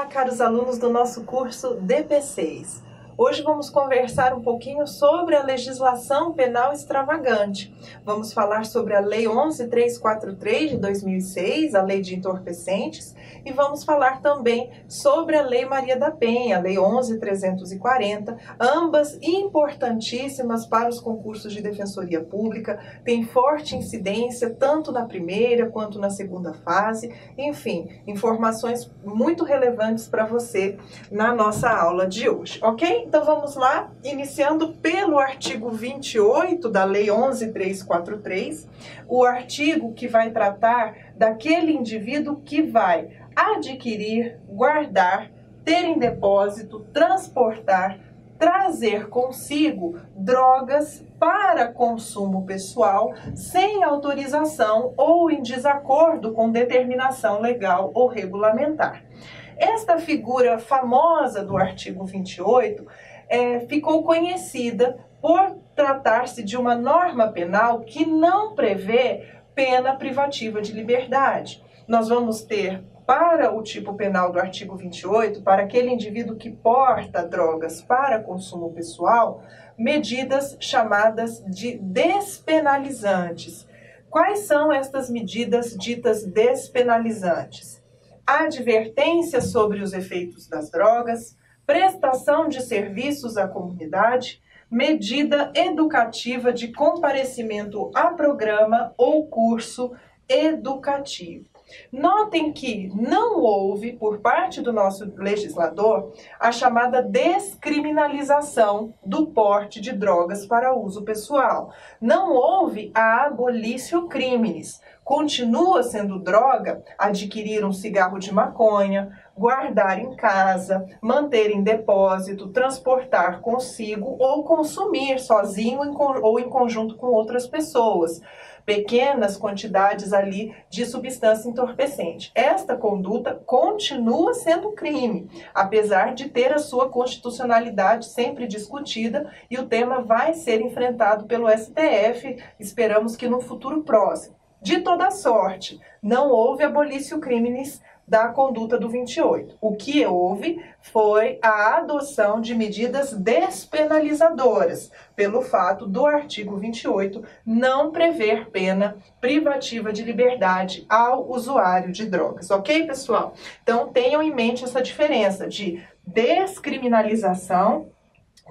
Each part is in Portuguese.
caros alunos do nosso curso DP6. Hoje vamos conversar um pouquinho sobre a legislação penal extravagante. Vamos falar sobre a Lei 11.343 de 2006, a Lei de Entorpecentes, e vamos falar também sobre a Lei Maria da Penha, a Lei 11.340, ambas importantíssimas para os concursos de Defensoria Pública, tem forte incidência tanto na primeira quanto na segunda fase, enfim, informações muito relevantes para você na nossa aula de hoje, ok? Então vamos lá, iniciando pelo artigo 28 da Lei 11.343, o artigo que vai tratar daquele indivíduo que vai adquirir, guardar, ter em depósito, transportar, trazer consigo drogas para consumo pessoal sem autorização ou em desacordo com determinação legal ou regulamentar. Esta figura famosa do artigo 28 ficou conhecida por tratar-se de uma norma penal que não prevê pena privativa de liberdade. Nós vamos ter, para o tipo penal do artigo 28, para aquele indivíduo que porta drogas para consumo pessoal, medidas chamadas de despenalizantes. Quais são estas medidas ditas despenalizantes? Advertência sobre os efeitos das drogas, prestação de serviços à comunidade, medida educativa de comparecimento a programa ou curso educativo. Notem que não houve, por parte do nosso legislador, a chamada descriminalização do porte de drogas para uso pessoal. Não houve a abolitio criminis. Continua sendo droga adquirir um cigarro de maconha, guardar em casa, manter em depósito, transportar consigo ou consumir sozinho ou em conjunto com outras pessoas pequenas quantidades ali de substância entorpecente. Esta conduta continua sendo crime, apesar de ter a sua constitucionalidade sempre discutida, e o tema vai ser enfrentado pelo STF, esperamos que no futuro próximo. De toda sorte, não houve abolitio criminis da conduta do 28. O que houve foi a adoção de medidas despenalizadoras, pelo fato do artigo 28 não prever pena privativa de liberdade ao usuário de drogas. Ok, pessoal? Então tenham em mente essa diferença de descriminalização,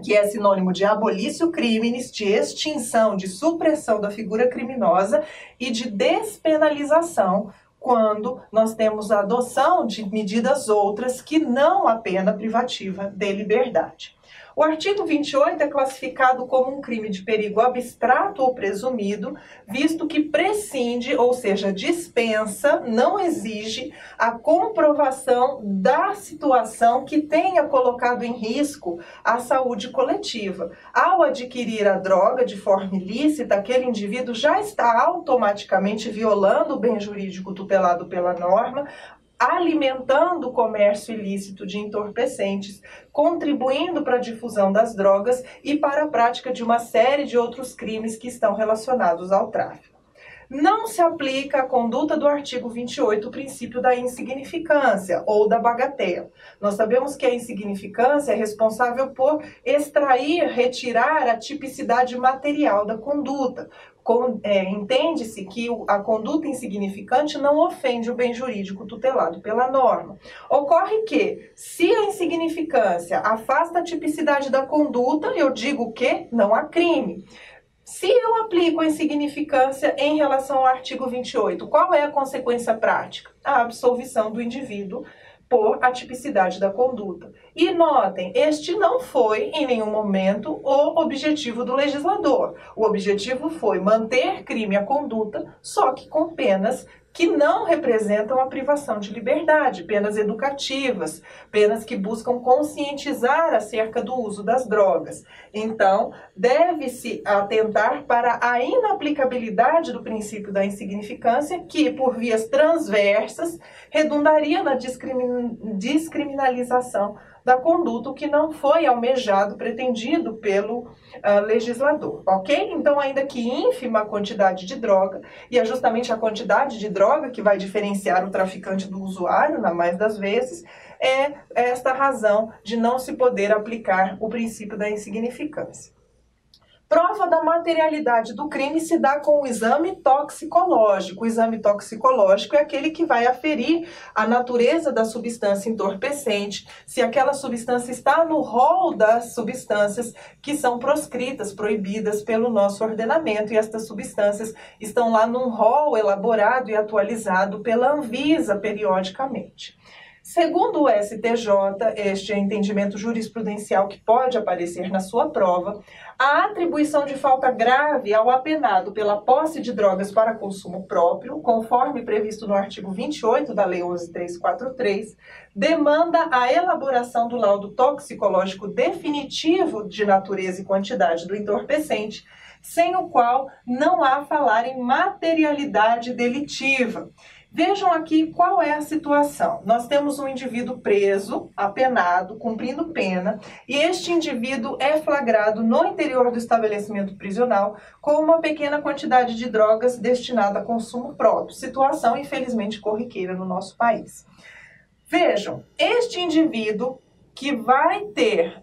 que é sinônimo de abolitio criminis, de extinção, de supressão da figura criminosa, e de despenalização, quando nós temos a adoção de medidas outras que não a pena privativa de liberdade. O artigo 28 é classificado como um crime de perigo abstrato ou presumido, visto que prescinde, ou seja, dispensa, não exige a comprovação da situação que tenha colocado em risco a saúde coletiva. Ao adquirir a droga de forma ilícita, aquele indivíduo já está automaticamente violando o bem jurídico tutelado pela norma, alimentando o comércio ilícito de entorpecentes, contribuindo para a difusão das drogas e para a prática de uma série de outros crimes que estão relacionados ao tráfico. Não se aplica à conduta do artigo 28 o princípio da insignificância ou da bagatela. Nós sabemos que a insignificância é responsável por extrair, retirar a tipicidade material da conduta. Entende-se que a conduta insignificante não ofende o bem jurídico tutelado pela norma. Ocorre que, se a insignificância afasta a tipicidade da conduta, eu digo que não há crime. Se eu aplico a insignificância em relação ao artigo 28, qual é a consequência prática? A absolvição do indivíduo por atipicidade da conduta. E notem, este não foi em nenhum momento o objetivo do legislador. O objetivo foi manter crime a conduta, só que com penas que não representam a privação de liberdade, penas educativas, penas que buscam conscientizar acerca do uso das drogas. Então, deve-se atentar para a inaplicabilidade do princípio da insignificância, que, por vias transversas, redundaria na descriminalização da conduta, o que não foi almejado, pretendido pelo legislador, ok? Então, ainda que ínfima a quantidade de droga, e é justamente a quantidade de droga que vai diferenciar o traficante do usuário, na mais das vezes, é esta razão de não se poder aplicar o princípio da insignificância. Prova da materialidade do crime se dá com o exame toxicológico. O exame toxicológico é aquele que vai aferir a natureza da substância entorpecente, se aquela substância está no rol das substâncias que são proscritas, proibidas pelo nosso ordenamento, e estas substâncias estão lá num rol elaborado e atualizado pela Anvisa periodicamente. Segundo o STJ, este é entendimento jurisprudencial que pode aparecer na sua prova, a atribuição de falta grave ao apenado pela posse de drogas para consumo próprio, conforme previsto no artigo 28 da Lei 11.343, demanda a elaboração do laudo toxicológico definitivo de natureza e quantidade do entorpecente, sem o qual não há falar em materialidade delitiva. Vejam aqui qual é a situação. Nós temos um indivíduo preso, apenado, cumprindo pena, e este indivíduo é flagrado no interior do estabelecimento prisional com uma pequena quantidade de drogas destinada a consumo próprio. Situação, infelizmente, corriqueira no nosso país. Vejam, este indivíduo que vai ter,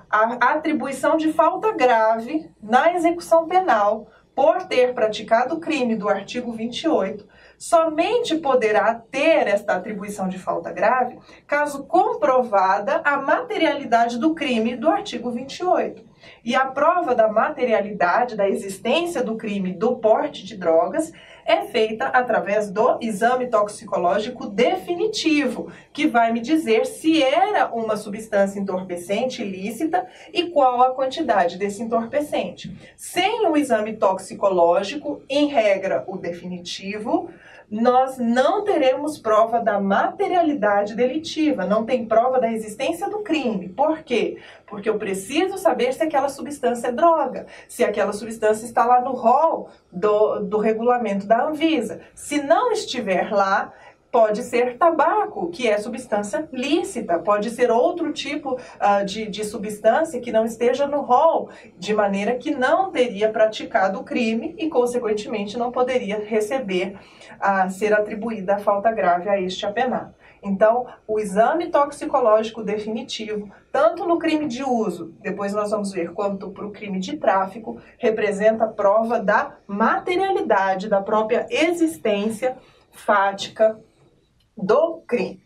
a atribuição de falta grave na execução penal por ter praticado o crime do artigo 28, somente poderá ter esta atribuição de falta grave caso comprovada a materialidade do crime do artigo 28. E a prova da materialidade, da existência do crime do porte de drogas, é feita através do exame toxicológico definitivo, que vai me dizer se era uma substância entorpecente ilícita e qual a quantidade desse entorpecente. Sem o exame toxicológico, em regra o definitivo, nós não teremos prova da materialidade delitiva, não tem prova da existência do crime. Por quê? Porque eu preciso saber se aquela substância é droga, se aquela substância está lá no rol do regulamento da Anvisa. Se não estiver lá, pode ser tabaco, que é substância lícita, pode ser outro tipo de substância que não esteja no rol, de maneira que não teria praticado o crime e, consequentemente, não poderia receber, ser atribuída a falta grave a este apenado. Então, o exame toxicológico definitivo, tanto no crime de uso, depois nós vamos ver, quanto para o crime de tráfico, representa a prova da materialidade, da própria existência fática do crime.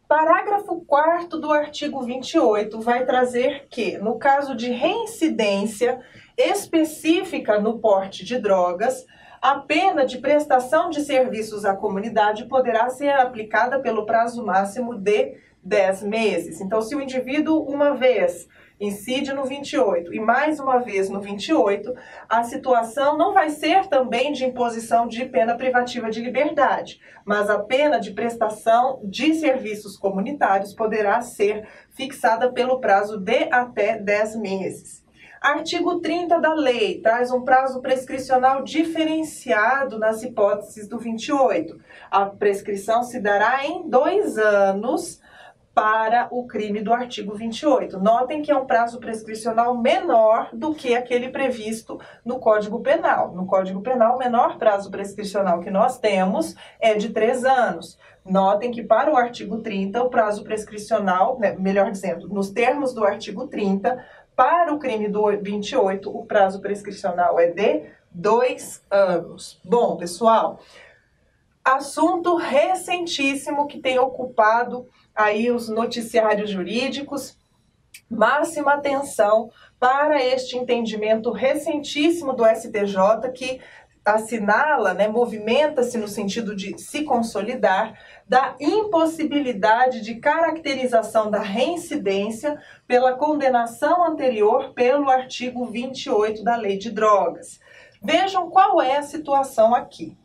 Parágrafo 4º do artigo 28 vai trazer que, no caso de reincidência específica no porte de drogas, a pena de prestação de serviços à comunidade poderá ser aplicada pelo prazo máximo de 10 meses. Então, se o indivíduo, uma vez, incide no 28 e mais uma vez no 28, a situação não vai ser também de imposição de pena privativa de liberdade, mas a pena de prestação de serviços comunitários poderá ser fixada pelo prazo de até 10 meses. Artigo 30 da lei traz um prazo prescricional diferenciado nas hipóteses do 28. A prescrição se dará em 2 anos para o crime do artigo 28. Notem que é um prazo prescricional menor do que aquele previsto no Código Penal. No Código Penal, o menor prazo prescricional que nós temos é de 3 anos. Notem que para o artigo 30, o prazo prescricional, melhor dizendo, nos termos do artigo 30, para o crime do 28, o prazo prescricional é de 2 anos. Bom, pessoal, assunto recentíssimo que tem ocupado aí os noticiários jurídicos. Máxima atenção para este entendimento recentíssimo do STJ que assinala, movimenta-se no sentido de se consolidar, da impossibilidade de caracterização da reincidência pela condenação anterior pelo artigo 28 da Lei de Drogas. Vejam qual é a situação aqui.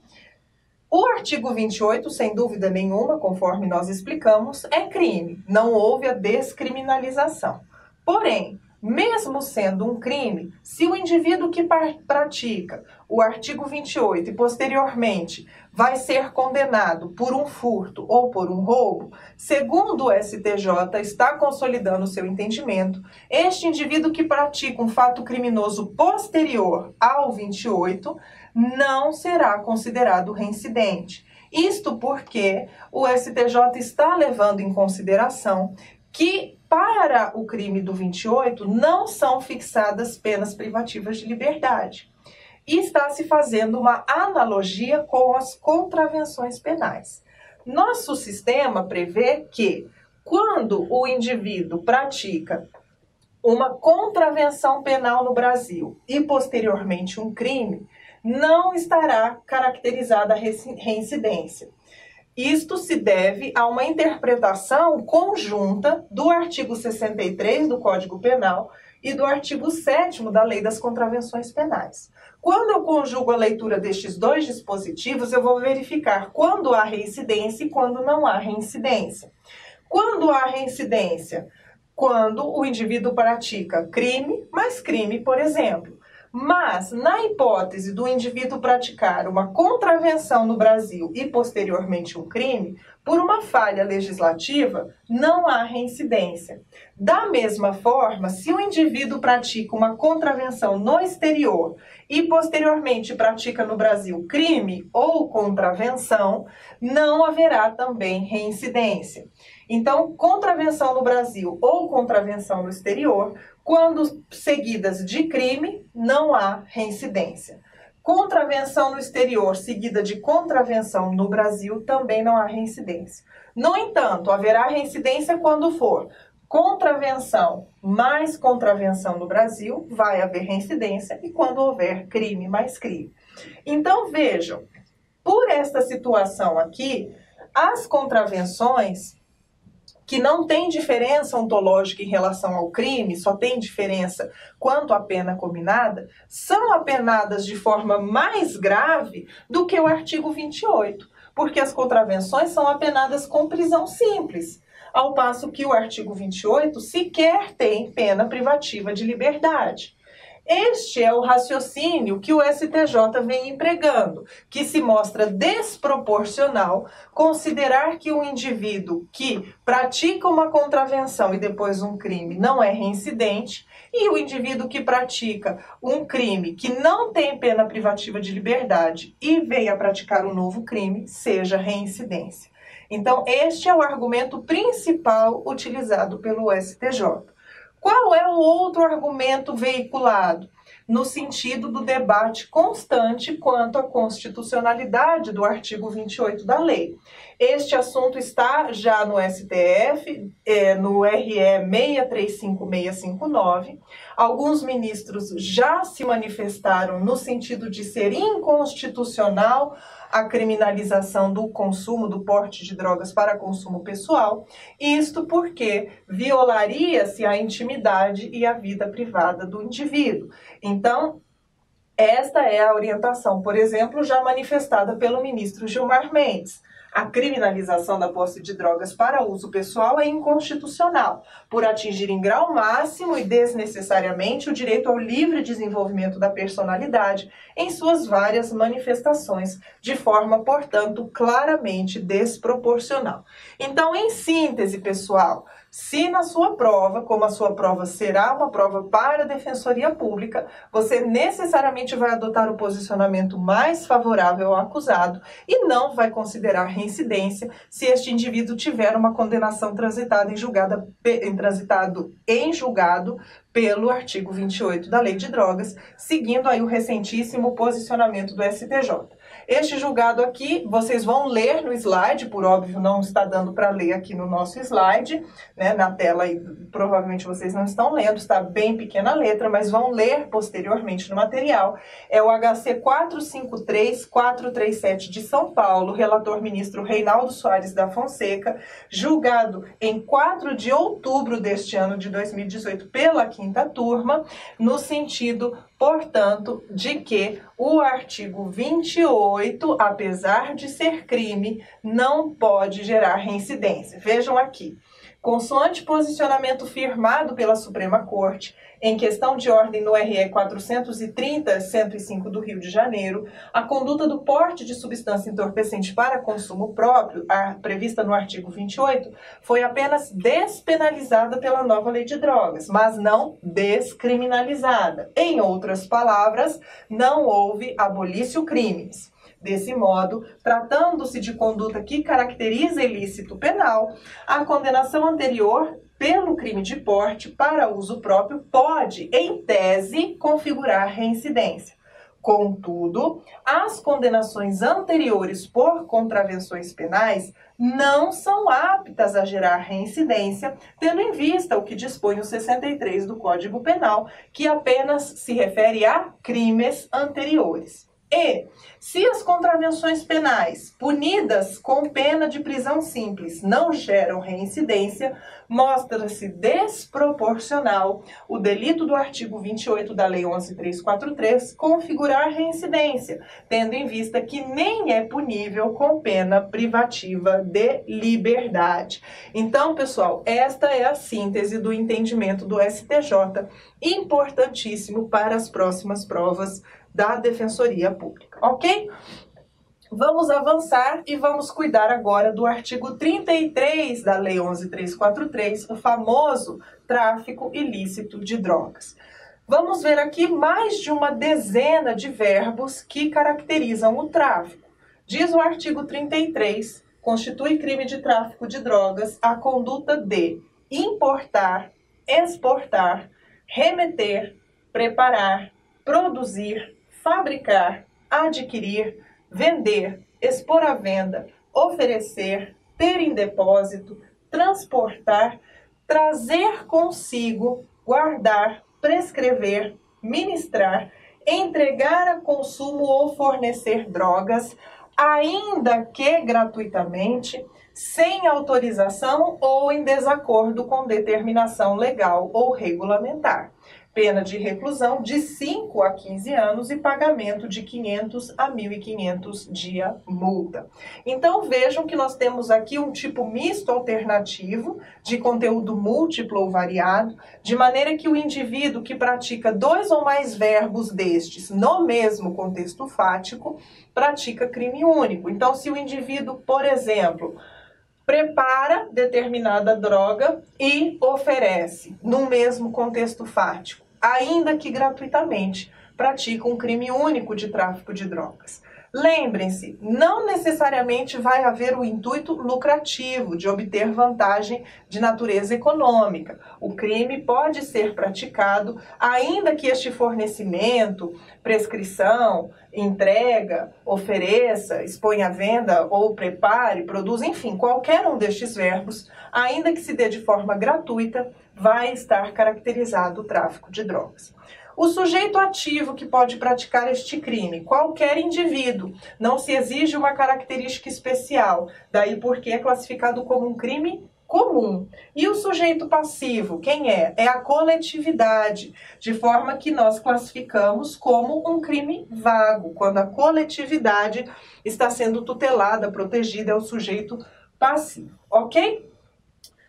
O artigo 28, sem dúvida nenhuma, conforme nós explicamos, é crime. Não houve a descriminalização. Porém, mesmo sendo um crime, se o indivíduo que pratica o artigo 28 e posteriormente vai ser condenado por um furto ou por um roubo, segundo o STJ está consolidando o seu entendimento, este indivíduo que pratica um fato criminoso posterior ao 28 não será considerado reincidente. Isto porque o STJ está levando em consideração que para o crime do 28 não são fixadas penas privativas de liberdade. E está se fazendo uma analogia com as contravenções penais. Nosso sistema prevê que, quando o indivíduo pratica uma contravenção penal no Brasil e posteriormente um crime, não estará caracterizada a reincidência. Isto se deve a uma interpretação conjunta do artigo 63 do Código Penal e do artigo 7º da Lei das Contravenções Penais. Quando eu conjugo a leitura destes dois dispositivos, eu vou verificar quando há reincidência e quando não há reincidência. Quando há reincidência? Quando o indivíduo pratica crime mais crime, por exemplo. Mas, na hipótese do indivíduo praticar uma contravenção no Brasil e posteriormente um crime, por uma falha legislativa, não há reincidência. Da mesma forma, se o indivíduo pratica uma contravenção no exterior e posteriormente pratica no Brasil crime ou contravenção, não haverá também reincidência. Então, contravenção no Brasil ou contravenção no exterior, quando seguidas de crime, não há reincidência. Contravenção no exterior seguida de contravenção no Brasil, também não há reincidência. No entanto, haverá reincidência quando for contravenção mais contravenção no Brasil, vai haver reincidência, e quando houver crime mais crime. Então, vejam, por esta situação aqui, as contravenções que não tem diferença ontológica em relação ao crime, só tem diferença quanto à pena combinada, são apenadas de forma mais grave do que o artigo 28, porque as contravenções são apenadas com prisão simples, ao passo que o artigo 28 sequer tem pena privativa de liberdade. Este é o raciocínio que o STJ vem empregando, que se mostra desproporcional considerar que um indivíduo que pratica uma contravenção e depois um crime não é reincidente, e o indivíduo que pratica um crime que não tem pena privativa de liberdade e venha praticar um novo crime, seja reincidência. Então, este é o argumento principal utilizado pelo STJ. Qual é o outro argumento veiculado? No sentido do debate constante quanto à constitucionalidade do artigo 28 da lei. Este assunto está já no STF, no RE 635659. Alguns ministros já se manifestaram no sentido de ser inconstitucional a criminalização do consumo, do porte de drogas para consumo pessoal, isto porque violaria-se a intimidade e a vida privada do indivíduo. Então, esta é a orientação, por exemplo, já manifestada pelo ministro Gilmar Mendes. A criminalização da posse de drogas para uso pessoal é inconstitucional, por atingir em grau máximo e desnecessariamente o direito ao livre desenvolvimento da personalidade em suas várias manifestações, de forma, portanto, claramente desproporcional. Então, em síntese, pessoal, se na sua prova, como a sua prova será uma prova para a Defensoria Pública, você necessariamente vai adotar o posicionamento mais favorável ao acusado e não vai considerar reincidência se este indivíduo tiver uma condenação transitada em julgado pelo artigo 28 da Lei de Drogas, seguindo aí o recentíssimo posicionamento do STJ. Este julgado aqui, vocês vão ler no slide, por óbvio não está dando para ler aqui no nosso slide, né, na tela e provavelmente vocês não estão lendo, está bem pequena a letra, mas vão ler posteriormente no material. É o HC 453437 de São Paulo, relator ministro Reinaldo Soares da Fonseca, julgado em 4 de outubro deste ano de 2018 pela 5ª turma, no sentido, portanto, de que o artigo 28, apesar de ser crime, não pode gerar reincidência. Vejam aqui. Consoante posicionamento firmado pela Suprema Corte, em questão de ordem no RE 430-105 do Rio de Janeiro, a conduta do porte de substância entorpecente para consumo próprio, prevista no artigo 28, foi apenas despenalizada pela nova Lei de Drogas, mas não descriminalizada. Em outras palavras, não houve abolício crimes. Desse modo, tratando-se de conduta que caracteriza ilícito penal, a condenação anterior pelo crime de porte para uso próprio pode, em tese, configurar reincidência. Contudo, as condenações anteriores por contravenções penais não são aptas a gerar reincidência, tendo em vista o que dispõe o 63 do Código Penal, que apenas se refere a crimes anteriores. E, se as contravenções penais punidas com pena de prisão simples não geram reincidência, mostra-se desproporcional o delito do artigo 28 da Lei 11.343 configurar reincidência, tendo em vista que nem é punível com pena privativa de liberdade. Então, pessoal, esta é a síntese do entendimento do STJ, importantíssimo para as próximas provas da Defensoria Pública, ok? Vamos avançar e vamos cuidar agora do artigo 33 da Lei 11.343, o famoso tráfico ilícito de drogas. Vamos ver aqui mais de uma dezena de verbos que caracterizam o tráfico. Diz o artigo 33, constitui crime de tráfico de drogas a conduta de importar, exportar, remeter, preparar, produzir, fabricar, adquirir, vender, expor à venda, oferecer, ter em depósito, transportar, trazer consigo, guardar, prescrever, ministrar, entregar a consumo ou fornecer drogas, ainda que gratuitamente, sem autorização ou em desacordo com determinação legal ou regulamentar. Pena de reclusão de 5 a 15 anos e pagamento de 500 a 1.500 de multa. Então vejam que nós temos aqui um tipo misto alternativo de conteúdo múltiplo ou variado, de maneira que o indivíduo que pratica 2 ou mais verbos destes no mesmo contexto fático pratica crime único. Então, se o indivíduo, por exemplo, prepara determinada droga e oferece, no mesmo contexto fático, ainda que gratuitamente, pratica um crime único de tráfico de drogas. Lembrem-se, não necessariamente vai haver o intuito lucrativo de obter vantagem de natureza econômica. O crime pode ser praticado ainda que este fornecimento, prescrição, entrega, ofereça, exponha à venda ou prepare, produza, enfim, qualquer um destes verbos, ainda que se dê de forma gratuita, vai estar caracterizado o tráfico de drogas. O sujeito ativo que pode praticar este crime, qualquer indivíduo, não se exige uma característica especial, daí porque é classificado como um crime comum. E o sujeito passivo, quem é? É a coletividade, de forma que nós classificamos como um crime vago, quando a coletividade está sendo tutelada, protegida, é o sujeito passivo, ok?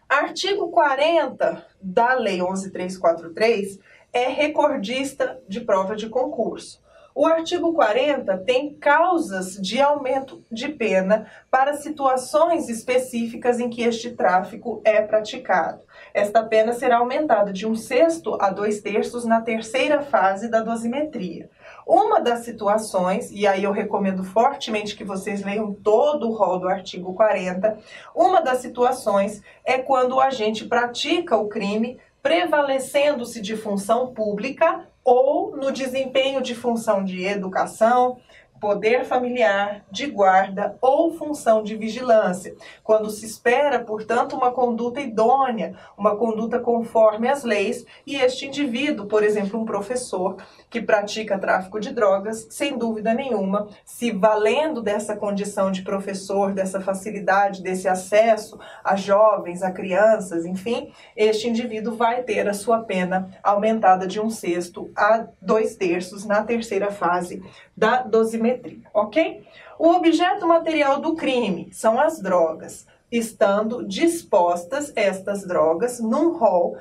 Artigo 40 da Lei 11.343 é recordista de prova de concurso. O artigo 40 tem causas de aumento de pena para situações específicas em que este tráfico é praticado. Esta pena será aumentada de 1/6 a 2/3 na terceira fase da dosimetria. Uma das situações, e aí eu recomendo fortemente que vocês leiam todo o rol do artigo 40, uma das situações é quando o agente pratica o crime prevalecendo-se de função pública ou no desempenho de função de educação, poder familiar, de guarda ou função de vigilância, quando se espera, portanto, uma conduta idônea, uma conduta conforme as leis, e este indivíduo, por exemplo, um professor que pratica tráfico de drogas, sem dúvida nenhuma, se valendo dessa condição de professor, dessa facilidade, desse acesso a jovens, a crianças, enfim, este indivíduo vai ter a sua pena aumentada de 1/6 a 2/3 na terceira fase da dosimetria, ok? O objeto material do crime são as drogas, estando dispostas estas drogas num rol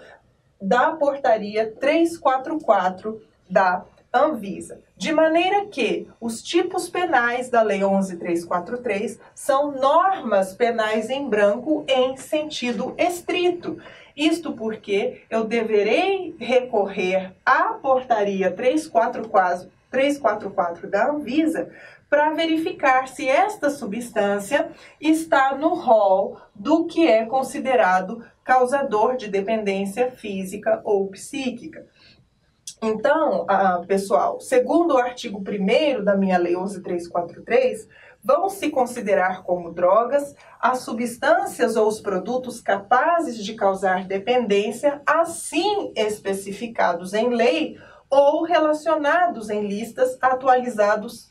da portaria 344 da Anvisa, de maneira que os tipos penais da Lei 11.343 são normas penais em branco em sentido estrito. Isto porque eu deverei recorrer à portaria 344 da Anvisa para verificar se esta substância está no rol do que é considerado causador de dependência física ou psíquica. Então, pessoal, segundo o artigo 1º da minha Lei 11.343, vão se considerar como drogas as substâncias ou os produtos capazes de causar dependência, assim especificados em lei ou relacionados em listas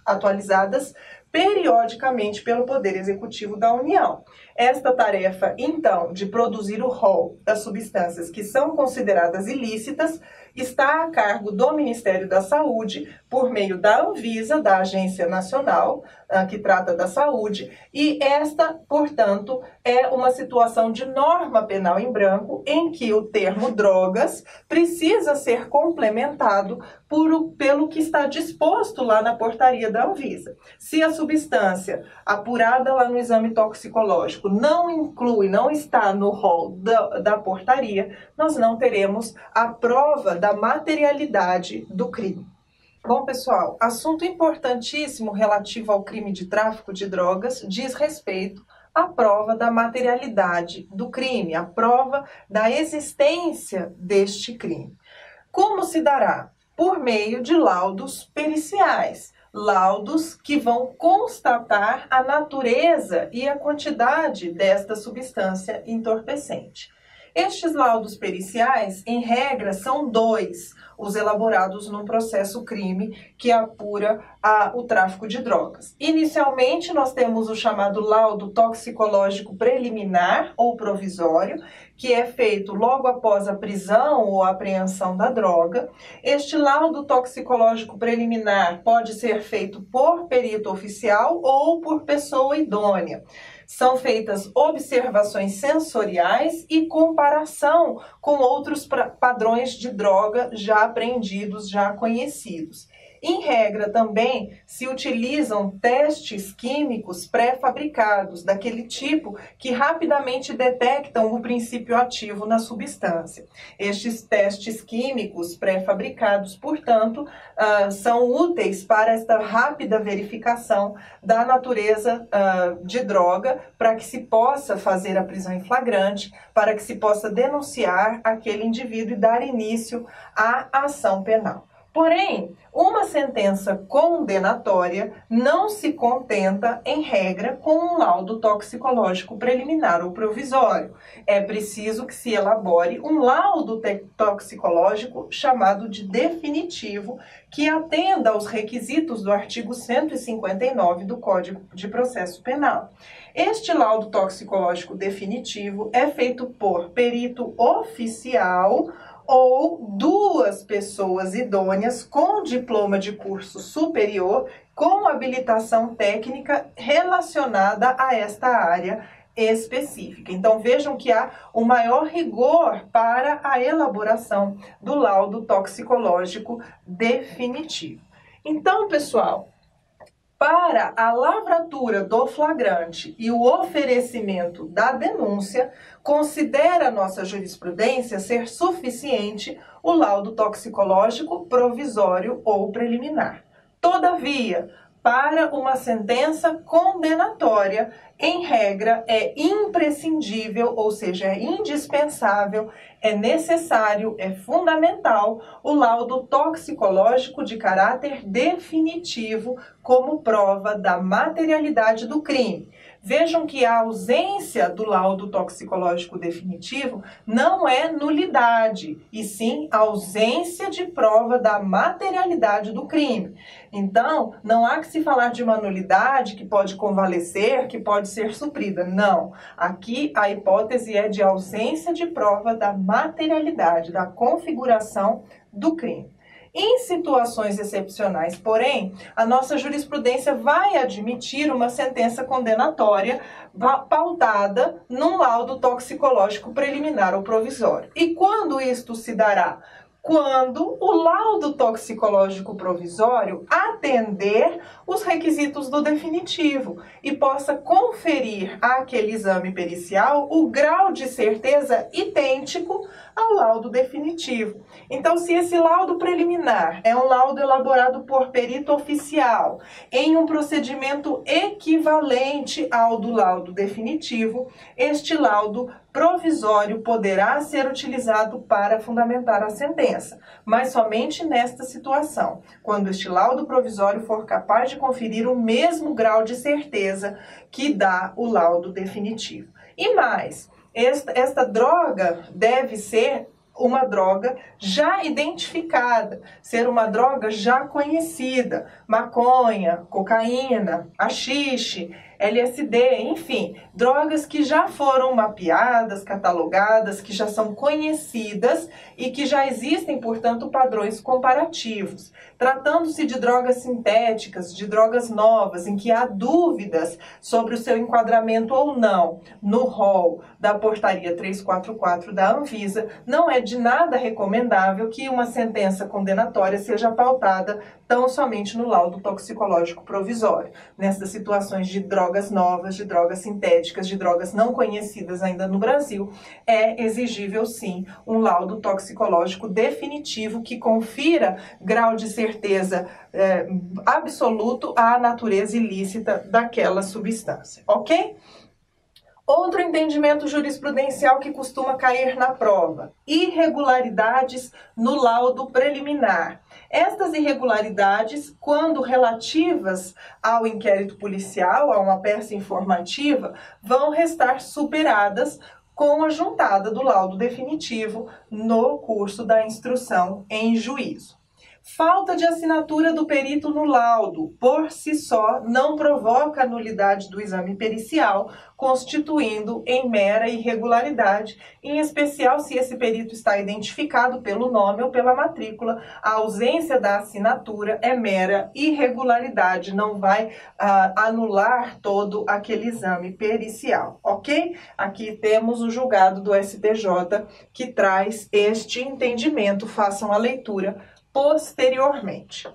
atualizadas periodicamente pelo Poder Executivo da União. Esta tarefa, então, de produzir o rol das substâncias que são consideradas ilícitas, está a cargo do Ministério da Saúde, por meio da Anvisa, da Agência Nacional, que trata da saúde, e esta, portanto, é uma situação de norma penal em branco, em que o termo drogas precisa ser complementado pelo que está disposto lá na portaria da Anvisa. Se a substância apurada lá no exame toxicológico não está no rol da portaria, nós não teremos a prova da materialidade do crime. Bom, pessoal, assunto importantíssimo relativo ao crime de tráfico de drogas diz respeito à prova da materialidade do crime, a prova da existência deste crime. Como se dará? Por meio de laudos periciais. Laudos que vão constatar a natureza e a quantidade desta substância entorpecente. Estes laudos periciais, em regra, são 2, os elaborados num processo crime que apura o tráfico de drogas. Inicialmente, nós temos o chamado laudo toxicológico preliminar ou provisório, que é feito logo após a prisão ou apreensão da droga. Este laudo toxicológico preliminar pode ser feito por perito oficial ou por pessoa idônea. São feitas observações sensoriais e comparação com outros padrões de droga já apreendidos, já conhecidos. Em regra, também se utilizam testes químicos pré-fabricados, daquele tipo que rapidamente detectam o princípio ativo na substância. Estes testes químicos pré-fabricados, portanto, são úteis para esta rápida verificação da natureza de droga, para que se possa fazer a prisão em flagrante, para que se possa denunciar aquele indivíduo e dar início à ação penal. Porém, uma sentença condenatória não se contenta, em regra, com um laudo toxicológico preliminar ou provisório. É preciso que se elabore um laudo toxicológico chamado de definitivo, que atenda aos requisitos do artigo 159 do Código de Processo Penal. Este laudo toxicológico definitivo é feito por perito oficial ou 2 pessoas idôneas com diploma de curso superior com habilitação técnica relacionada a esta área específica. Então, vejam que há o maior rigor para a elaboração do laudo toxicológico definitivo. Então, pessoal, para a lavratura do flagrante e o oferecimento da denúncia, considera a nossa jurisprudência ser suficiente o laudo toxicológico provisório ou preliminar. Todavia, para uma sentença condenatória, em regra, é imprescindível, ou seja, é indispensável, é necessário, é fundamental o laudo toxicológico de caráter definitivo como prova da materialidade do crime. Vejam que a ausência do laudo toxicológico definitivo não é nulidade, e sim ausência de prova da materialidade do crime. Então, não há que se falar de uma nulidade que pode convalescer, que pode ser suprida. Não. Aqui a hipótese é de ausência de prova da materialidade, da configuração do crime. Em situações excepcionais, porém, a nossa jurisprudência vai admitir uma sentença condenatória pautada num laudo toxicológico preliminar ou provisório. E quando isto se dará? quando o laudo toxicológico provisório atender os requisitos do definitivo e possa conferir àquele exame pericial o grau de certeza idêntico ao laudo definitivo. Então, se esse laudo preliminar é um laudo elaborado por perito oficial em um procedimento equivalente ao do laudo definitivo, este laudo provisório poderá ser utilizado para fundamentar a sentença, mas somente nesta situação, quando este laudo provisório for capaz de conferir o mesmo grau de certeza que dá o laudo definitivo. E mais, esta droga deve ser uma droga já identificada, ser uma droga já conhecida, maconha, cocaína, haxixe, LSD, enfim, drogas que já foram mapeadas, catalogadas, que já são conhecidas e que já existem, portanto, padrões comparativos. Tratando-se de drogas sintéticas, de drogas novas, em que há dúvidas sobre o seu enquadramento ou não no rol da portaria 344 da Anvisa, não é de nada recomendável que uma sentença condenatória seja pautada tão somente no laudo toxicológico provisório. Nessas situações de drogas novas, de drogas sintéticas, de drogas não conhecidas ainda no Brasil, é exigível sim um laudo toxicológico definitivo que confira grau de certeza absoluto à natureza ilícita daquela substância, ok? Outro entendimento jurisprudencial que costuma cair na prova: irregularidades no laudo preliminar. Estas irregularidades, quando relativas ao inquérito policial, a uma peça informativa, vão restar superadas com a juntada do laudo definitivo no curso da instrução em juízo. Falta de assinatura do perito no laudo, por si só, não provoca a nulidade do exame pericial, constituindo em mera irregularidade, em especial se esse perito está identificado pelo nome ou pela matrícula. A ausência da assinatura é mera irregularidade, não vai anular todo aquele exame pericial, ok? Aqui temos o julgado do STJ que traz este entendimento, façam a leitura posteriormente.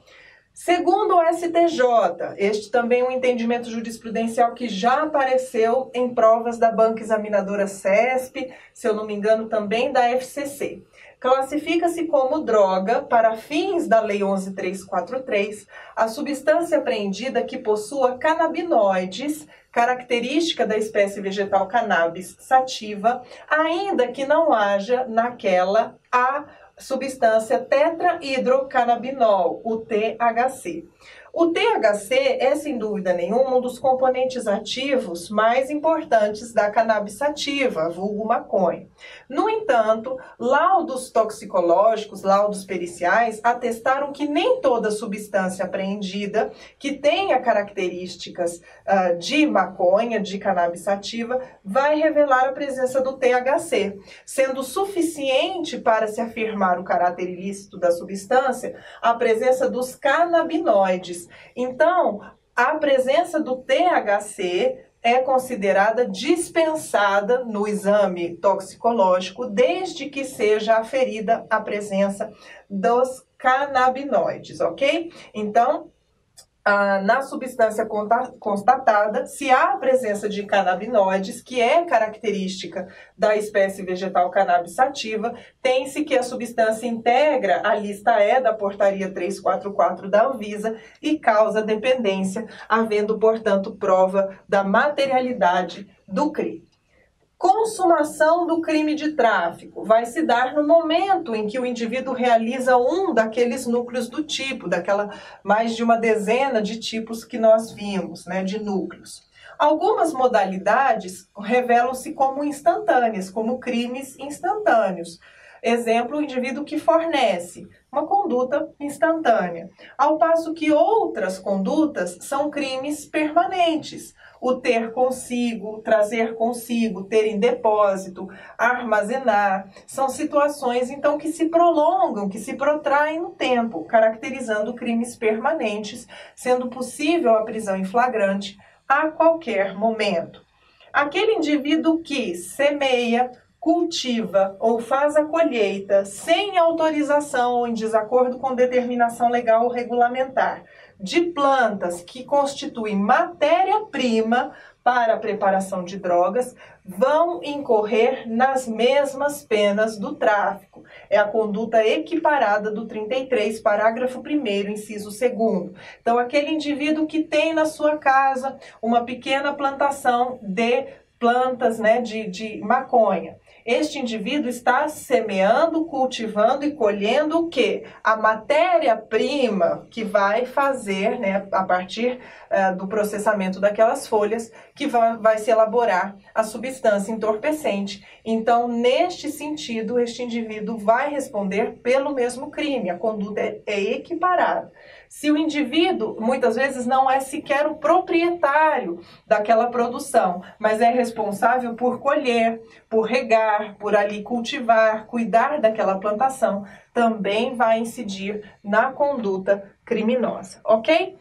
Segundo o STJ, este também é um entendimento jurisprudencial que já apareceu em provas da Banca Examinadora CESP, se eu não me engano também da FCC. Classifica-se como droga, para fins da Lei 11.343, a substância apreendida que possua canabinoides, característica da espécie vegetal Cannabis sativa, ainda que não haja naquela a substância tetrahidrocannabinol, o THC. O THC é, sem dúvida nenhuma, um dos componentes ativos mais importantes da cannabis sativa, vulgo maconha. No entanto, laudos toxicológicos, laudos periciais, atestaram que nem toda substância apreendida que tenha características de maconha, de cannabis sativa, vai revelar a presença do THC, sendo suficiente para se afirmar o caráter ilícito da substância a presença dos canabinoides. Então, a presença do THC é considerada dispensada no exame toxicológico, desde que seja aferida a presença dos canabinoides, ok? Então, na substância constatada, se há a presença de canabinoides, que é característica da espécie vegetal cannabis sativa, tem-se que a substância integra a lista E da portaria 344 da Anvisa e causa dependência, havendo, portanto, prova da materialidade do crime. Consumação do crime de tráfico vai se dar no momento em que o indivíduo realiza um daqueles núcleos do tipo, daquela mais de uma dezena de tipos que nós vimos, né, de núcleos. Algumas modalidades revelam-se como instantâneas, como crimes instantâneos. Exemplo, o indivíduo que fornece uma conduta instantânea, ao passo que outras condutas são crimes permanentes. O ter consigo, trazer consigo, ter em depósito, armazenar, são situações então que se prolongam, que se protraem no tempo, caracterizando crimes permanentes, sendo possível a prisão em flagrante a qualquer momento. Aquele indivíduo que semeia, cultiva ou faz a colheita sem autorização ou em desacordo com determinação legal ou regulamentar de plantas que constituem matéria-prima para a preparação de drogas, vão incorrer nas mesmas penas do tráfico. É a conduta equiparada do 33, parágrafo 1º, inciso 2º. Então, aquele indivíduo que tem na sua casa uma pequena plantação de plantas, né, de maconha. Este indivíduo está semeando, cultivando e colhendo o quê? A matéria-prima que vai fazer, né, a partir do processamento daquelas folhas, que vai se elaborar a substância entorpecente. Então, neste sentido, este indivíduo vai responder pelo mesmo crime. A conduta é equiparada. Se o indivíduo, muitas vezes, não é sequer o proprietário daquela produção, mas é responsável por colher, por regar, por ali cultivar, cuidar daquela plantação, também vai incidir na conduta criminosa, ok?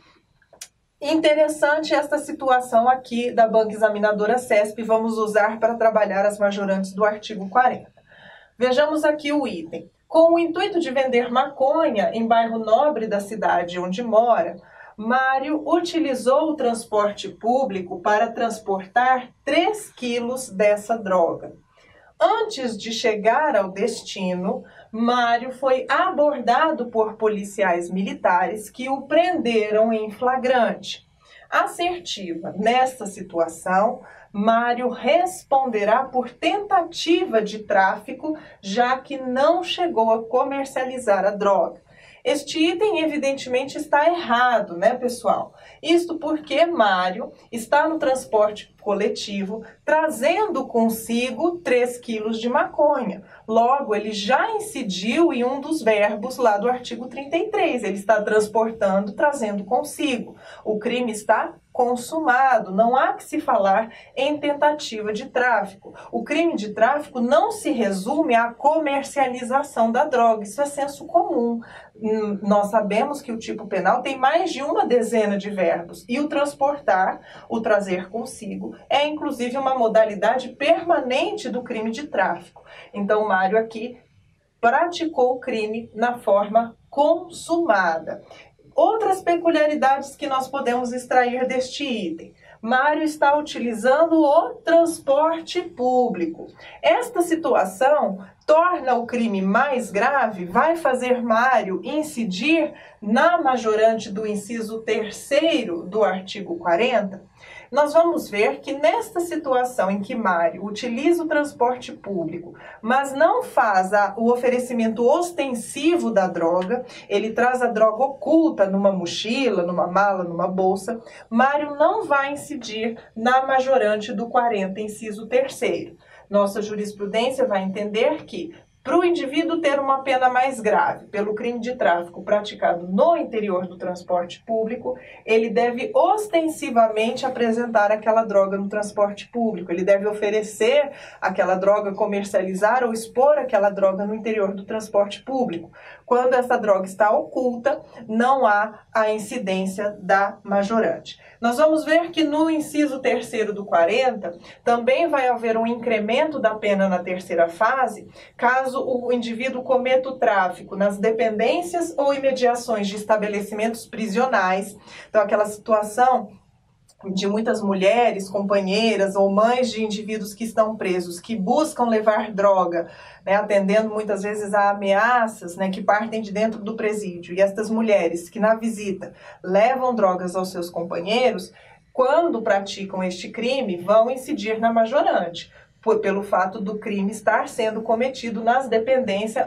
Interessante esta situação aqui da banca examinadora CESP, vamos usar para trabalhar as majorantes do artigo 40. Vejamos aqui o item. Com o intuito de vender maconha em bairro nobre da cidade onde mora, Mário utilizou o transporte público para transportar 3 quilos dessa droga. Antes de chegar ao destino, Mário foi abordado por policiais militares que o prenderam em flagrante. Assertiva. Nesta situação, Mário responderá por tentativa de tráfico, já que não chegou a comercializar a droga. Este item, evidentemente, está errado, né, pessoal? Isto porque Mário está no transporte coletivo trazendo consigo 3 quilos de maconha. Logo, ele já incidiu em um dos verbos lá do artigo 33. Ele está transportando, trazendo consigo. O crime está consumado, não há que se falar em tentativa de tráfico. O crime de tráfico não se resume à comercialização da droga, isso é senso comum. Nós sabemos que o tipo penal tem mais de uma dezena de verbos e o transportar, o trazer consigo, é inclusive uma modalidade permanente do crime de tráfico. Então, Mário aqui praticou o crime na forma consumada. Outras peculiaridades que nós podemos extrair deste item. Mário está utilizando o transporte público. Esta situação torna o crime mais grave, vai fazer Mário incidir na majorante do inciso 3º do artigo 40. Nós vamos ver que nesta situação em que Mário utiliza o transporte público, mas não faz o oferecimento ostensivo da droga, ele traz a droga oculta numa mochila, numa mala, numa bolsa, Mário não vai incidir na majorante do 40, inciso 3º. Nossa jurisprudência vai entender que, para o indivíduo ter uma pena mais grave pelo crime de tráfico praticado no interior do transporte público, ele deve ostensivamente apresentar aquela droga no transporte público, ele deve oferecer aquela droga, comercializar ou expor aquela droga no interior do transporte público. Quando essa droga está oculta, não há a incidência da majorante. Nós vamos ver que no inciso 3º do 40, também vai haver um incremento da pena na terceira fase, caso o indivíduo cometa o tráfico nas dependências ou imediações de estabelecimentos prisionais. Então, aquela situação de muitas mulheres, companheiras ou mães de indivíduos que estão presos, que buscam levar droga, né, atendendo muitas vezes a ameaças, né, que partem de dentro do presídio. E estas mulheres que na visita levam drogas aos seus companheiros, quando praticam este crime, vão incidir na majorante, pelo fato do crime estar sendo cometido nas dependências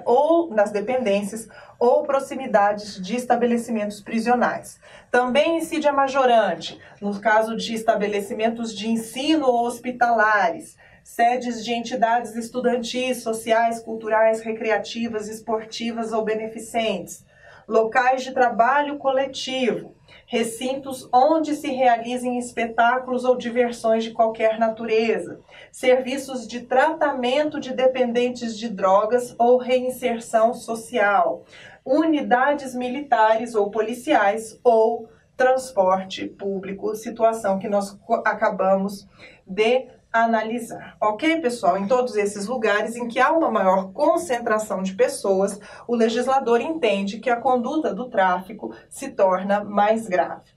ou proximidades de estabelecimentos prisionais. Também incide a majorante no caso de estabelecimentos de ensino ou hospitalares, sedes de entidades estudantis, sociais, culturais, recreativas, esportivas ou beneficentes, locais de trabalho coletivo, recintos onde se realizem espetáculos ou diversões de qualquer natureza, serviços de tratamento de dependentes de drogas ou reinserção social, unidades militares ou policiais ou transporte público, situação que nós acabamos de analisar, ok, pessoal? Em todos esses lugares em que há uma maior concentração de pessoas, o legislador entende que a conduta do tráfico se torna mais grave.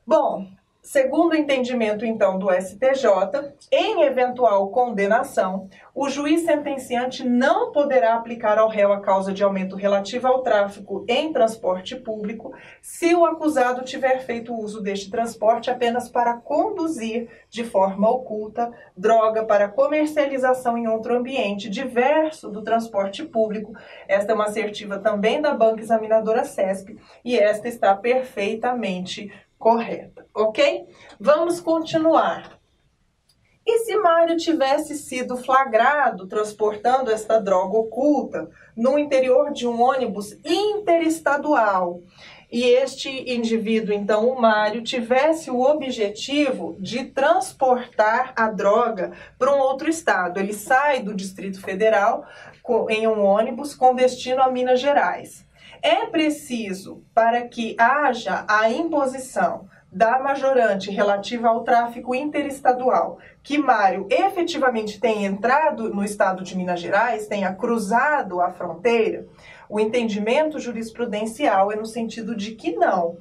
Bom, segundo o entendimento, então, do STJ, em eventual condenação, o juiz sentenciante não poderá aplicar ao réu a causa de aumento relativa ao tráfico em transporte público se o acusado tiver feito uso deste transporte apenas para conduzir de forma oculta droga para comercialização em outro ambiente diverso do transporte público. Esta é uma assertiva também da Banca Examinadora CESP e esta está perfeitamente correta, ok? Vamos continuar. E se Mário tivesse sido flagrado transportando esta droga oculta no interior de um ônibus interestadual e este indivíduo, então o Mário, tivesse o objetivo de transportar a droga para um outro estado, ele sai do Distrito Federal em um ônibus com destino a Minas Gerais. É preciso, para que haja a imposição da majorante relativa ao tráfico interestadual, que Mário efetivamente tenha entrado no estado de Minas Gerais, tenha cruzado a fronteira, o entendimento jurisprudencial é no sentido de que não.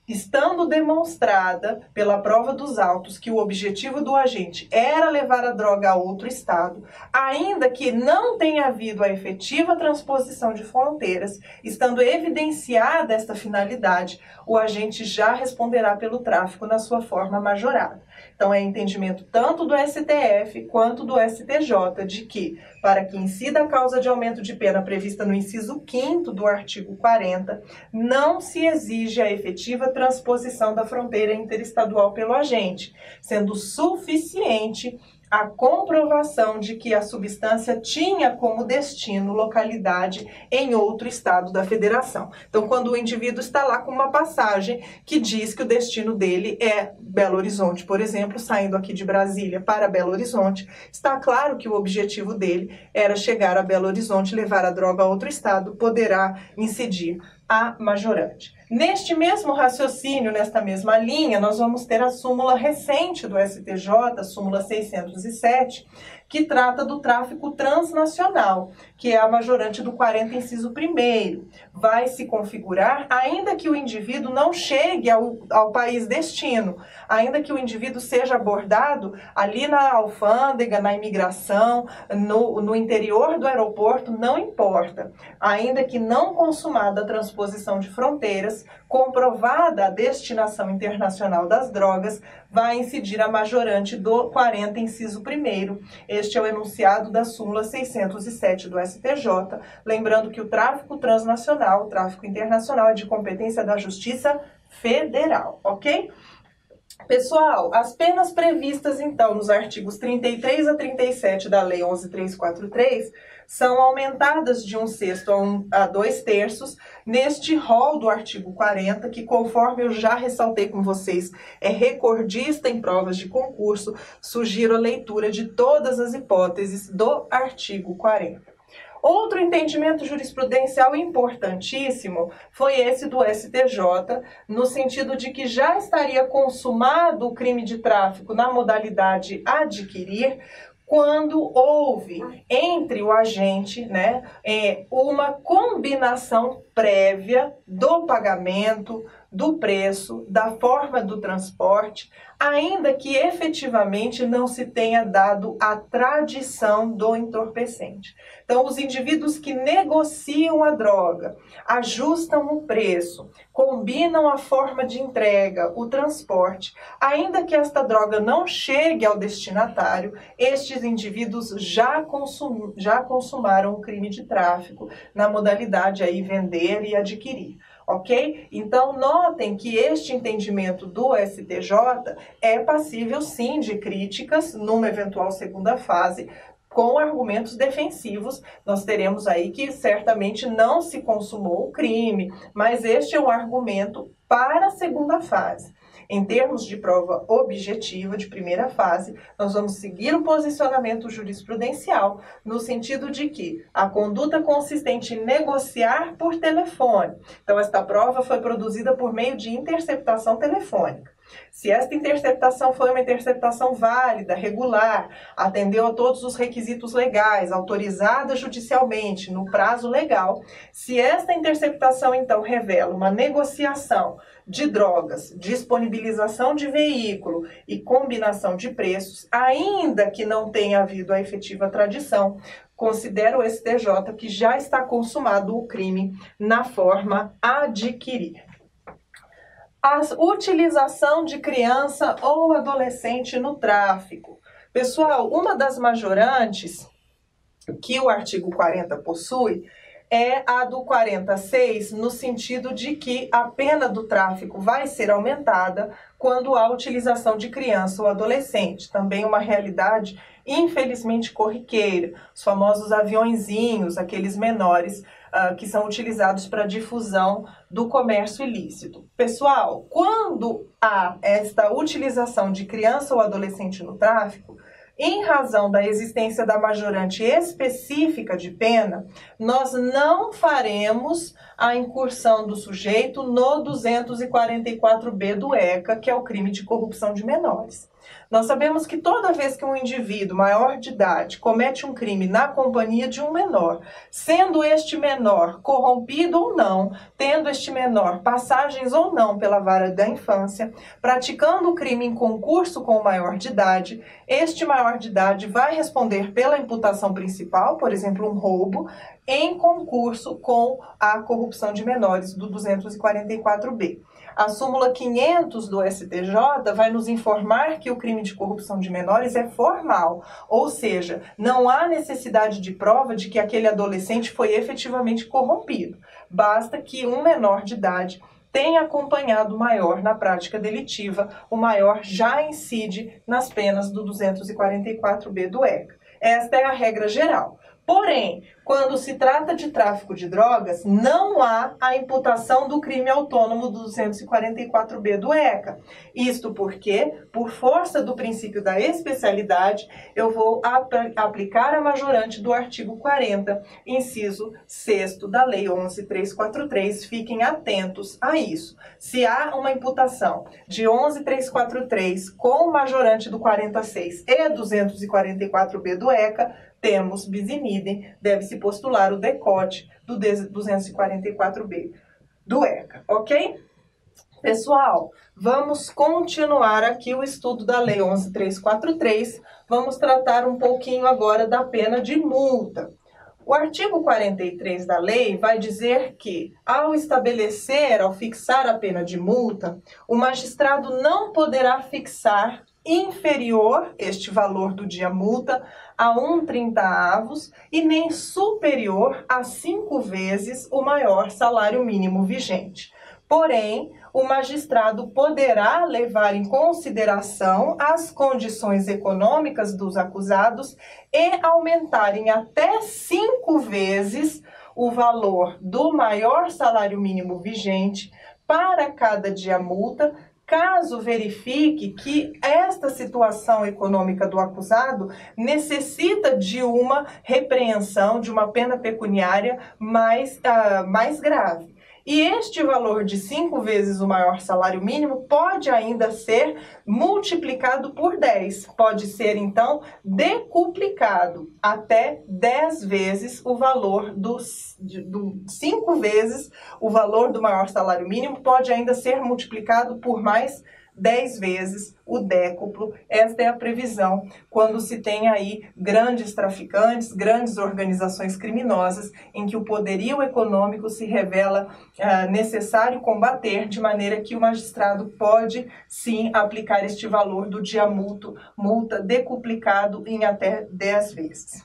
Estando demonstrada pela prova dos autos que o objetivo do agente era levar a droga a outro estado, ainda que não tenha havido a efetiva transposição de fronteiras, estando evidenciada esta finalidade, o agente já responderá pelo tráfico na sua forma majorada. Então é entendimento tanto do STF quanto do STJ de que, para que incida a causa de aumento de pena prevista no inciso 5º do artigo 40, não se exige a efetiva transposição da fronteira interestadual pelo agente, sendo suficiente a comprovação de que a substância tinha como destino localidade em outro estado da federação. Então, quando o indivíduo está lá com uma passagem que diz que o destino dele é Belo Horizonte, por exemplo, saindo aqui de Brasília para Belo Horizonte, está claro que o objetivo dele era chegar a Belo Horizonte, levar a droga a outro estado, poderá incidir a majorante. Neste mesmo raciocínio, nesta mesma linha, nós vamos ter a súmula recente do STJ, a súmula 607, que trata do tráfico transnacional, que é a majorante do 40, inciso 1º. Vai se configurar, ainda que o indivíduo não chegue ao país destino, ainda que o indivíduo seja abordado ali na alfândega, na imigração, no interior do aeroporto, não importa. Ainda que não consumada a transposição de fronteiras, comprovada a destinação internacional das drogas, vai incidir a majorante do 40, inciso 1º. Este é o enunciado da súmula 607 do STJ, lembrando que o tráfico transnacional, o tráfico internacional é de competência da Justiça Federal, ok? Pessoal, as penas previstas, então, nos artigos 33 a 37 da Lei 11.343 são aumentadas de 1/6 a 2/3 neste rol do artigo 40, que, conforme eu já ressaltei com vocês, é recordista em provas de concurso. Sugiro a leitura de todas as hipóteses do artigo 40. Outro entendimento jurisprudencial importantíssimo foi esse do STJ, no sentido de que já estaria consumado o crime de tráfico na modalidade adquirir, quando houve entre o agente, uma combinação prévia do pagamento, do preço, da forma do transporte, ainda que efetivamente não se tenha dado a tradição do entorpecente. Então, os indivíduos que negociam a droga, ajustam o preço, combinam a forma de entrega, o transporte, ainda que esta droga não chegue ao destinatário, estes indivíduos já consumaram o crime de tráfico na modalidade aí vender e adquirir. Ok? Então, notem que este entendimento do STJ é passível, sim, de críticas numa eventual segunda fase, com argumentos defensivos. Nós teremos aí que certamente não se consumou o crime, mas este é um argumento para a segunda fase. Em termos de prova objetiva de primeira fase, nós vamos seguir o posicionamento jurisprudencial no sentido de que a conduta consistente em negociar por telefone. Então, esta prova foi produzida por meio de interceptação telefônica. Se esta interceptação foi uma interceptação válida, regular, atendeu a todos os requisitos legais, autorizada judicialmente, no prazo legal, se esta interceptação, então, revela uma negociação de drogas, disponibilização de veículo e combinação de preços, ainda que não tenha havido a efetiva tradição, considera o STJ que já está consumado o crime na forma adquirir. A utilização de criança ou adolescente no tráfico. Pessoal, uma das majorantes que o artigo 40 possui é a do 46, no sentido de que a pena do tráfico vai ser aumentada quando há utilização de criança ou adolescente. Também uma realidade, infelizmente, corriqueira. Os famosos aviõezinhos, aqueles menores, que são utilizados para difusão do comércio ilícito. Pessoal, quando há esta utilização de criança ou adolescente no tráfico, em razão da existência da majorante específica de pena, nós não faremos a incursão do sujeito no 244B do ECA, que é o crime de corrupção de menores. Nós sabemos que toda vez que um indivíduo maior de idade comete um crime na companhia de um menor, sendo este menor corrompido ou não, tendo este menor passagens ou não pela vara da infância, praticando o crime em concurso com o maior de idade, este maior de idade vai responder pela imputação principal, por exemplo, um roubo, em concurso com a corrupção de menores do 244B. A súmula 500 do STJ vai nos informar que o crime de corrupção de menores é formal, ou seja, não há necessidade de prova de que aquele adolescente foi efetivamente corrompido. Basta que um menor de idade tenha acompanhado o maior na prática delitiva, o maior já incide nas penas do 244B do ECA. Esta é a regra geral. Porém, quando se trata de tráfico de drogas, não há a imputação do crime autônomo do 244B do ECA. Isto porque, por força do princípio da especialidade, eu vou aplicar a majorante do artigo 40, inciso 6º da Lei 11.343. Fiquem atentos a isso. Se há uma imputação de 11.343 com majorante do 46 e 244B do ECA, temos bis in idem, deve-se postular o decote do 244B do ECA, ok? Pessoal, vamos continuar aqui o estudo da Lei 11.343, vamos tratar um pouquinho agora da pena de multa. O artigo 43 da lei vai dizer que, ao fixar a pena de multa, o magistrado não poderá fixar inferior, este valor do dia multa, a 1/30 e nem superior a 5 vezes o maior salário mínimo vigente. Porém, o magistrado poderá levar em consideração as condições econômicas dos acusados e aumentar em até 5 vezes o valor do maior salário mínimo vigente para cada dia multa, caso verifique que esta situação econômica do acusado necessita de uma repreensão, de uma pena pecuniária mais grave. E este valor de 5 vezes o maior salário mínimo pode ainda ser multiplicado por 10. Pode ser, então, decuplicado até 10 vezes o valor 5 vezes o valor do maior salário mínimo, pode ainda ser multiplicado por mais 10 vezes o décuplo. Esta é a previsão quando se tem aí grandes traficantes, grandes organizações criminosas, em que o poderio econômico se revela necessário combater, de maneira que o magistrado pode sim aplicar este valor do dia multa decuplicado em até 10 vezes.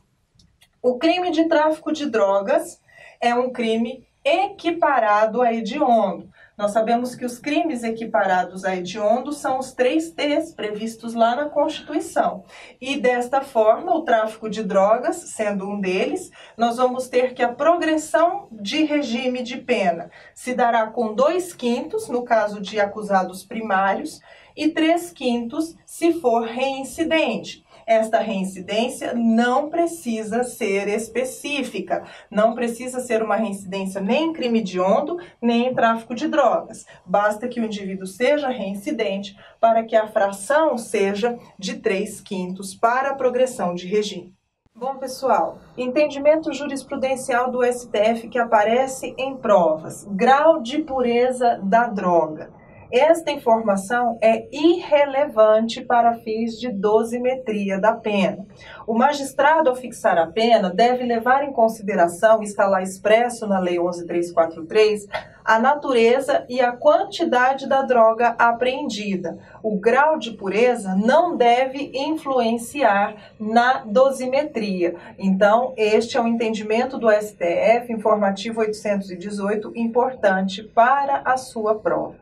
O crime de tráfico de drogas é um crime equiparado a hediondo. Nós sabemos que os crimes equiparados a hediondo são os 3 T's previstos lá na Constituição. E desta forma, o tráfico de drogas, sendo um deles, nós vamos ter que a progressão de regime de pena se dará com 2/5 no caso de acusados primários e 3/5 se for reincidente. Esta reincidência não precisa ser específica, não precisa ser uma reincidência nem em crime hediondo, nem em tráfico de drogas. Basta que o indivíduo seja reincidente para que a fração seja de 3/5 para a progressão de regime. Bom, pessoal, entendimento jurisprudencial do STF que aparece em provas. Grau de pureza da droga. Esta informação é irrelevante para fins de dosimetria da pena. O magistrado, ao fixar a pena, deve levar em consideração, está lá expresso na Lei 11.343, a natureza e a quantidade da droga apreendida. O grau de pureza não deve influenciar na dosimetria. Então, este é o entendimento do STF, informativo 818, importante para a sua prova.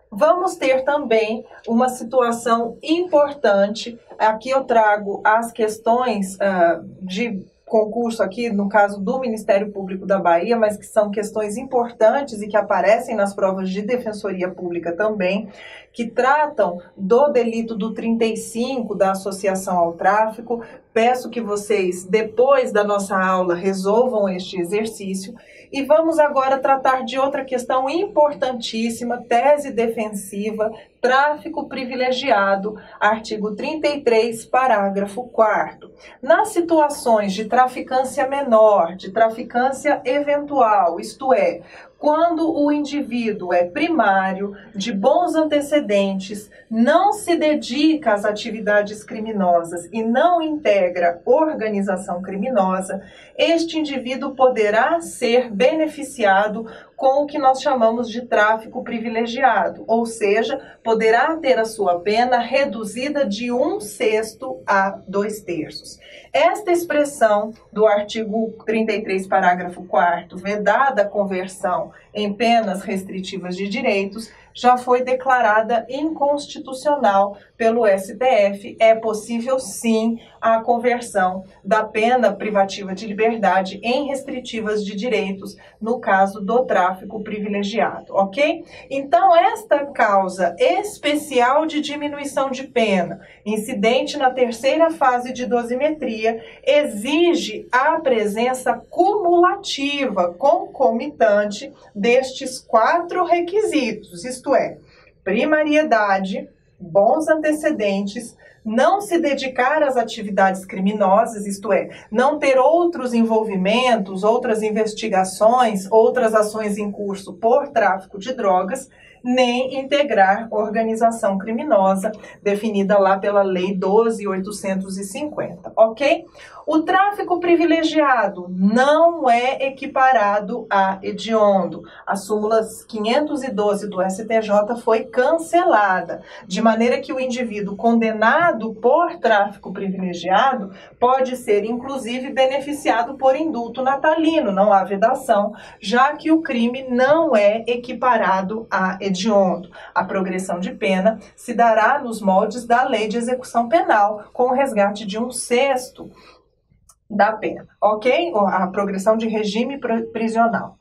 Vamos ter também uma situação importante. Aqui eu trago as questões de concurso aqui, no caso do Ministério Público da Bahia, mas que são questões importantes e que aparecem nas provas de Defensoria Pública também, que tratam do delito do 35, da associação ao tráfico. Peço que vocês, depois da nossa aula, resolvam este exercício. E vamos agora tratar de outra questão importantíssima, tese defensiva, tráfico privilegiado, artigo 33, parágrafo 4º. Nas situações de traficância menor, de traficância eventual, isto é, quando o indivíduo é primário, de bons antecedentes, não se dedica às atividades criminosas e não integra organização criminosa, este indivíduo poderá ser beneficiado com o que nós chamamos de tráfico privilegiado, ou seja, poderá ter a sua pena reduzida de 1/6 a 2/3. Esta expressão do artigo 33, parágrafo 4º, vedada a conversão em penas restritivas de direitos, já foi declarada inconstitucional pelo STF. É possível, sim, a conversão da pena privativa de liberdade em restritivas de direitos, no caso do tráfico privilegiado, ok? Então, esta causa especial de diminuição de pena, incidente na terceira fase de dosimetria, exige a presença cumulativa, concomitante, destes 4 requisitos, isto é, primariedade, bons antecedentes, não se dedicar às atividades criminosas, isto é, não ter outros envolvimentos, outras investigações, outras ações em curso por tráfico de drogas, nem integrar organização criminosa, definida lá pela Lei 12.850, ok? O tráfico privilegiado não é equiparado a hediondo. A súmula 512 do STJ foi cancelada, de maneira que o indivíduo condenado por tráfico privilegiado pode ser, inclusive, beneficiado por indulto natalino, não há vedação, já que o crime não é equiparado a hediondo. A progressão de pena se dará nos moldes da Lei de Execução Penal, com o resgate de 1/6 da pena, ok? A progressão de regime prisional.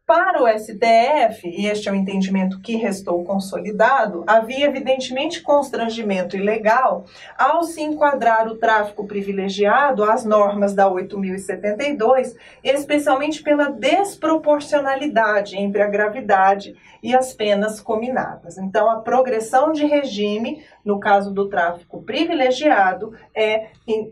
Para o STF, e este é o entendimento que restou consolidado, havia evidentemente constrangimento ilegal ao se enquadrar o tráfico privilegiado às normas da 8.072, especialmente pela desproporcionalidade entre a gravidade e as penas cominadas. Então, a progressão de regime, no caso do tráfico privilegiado, é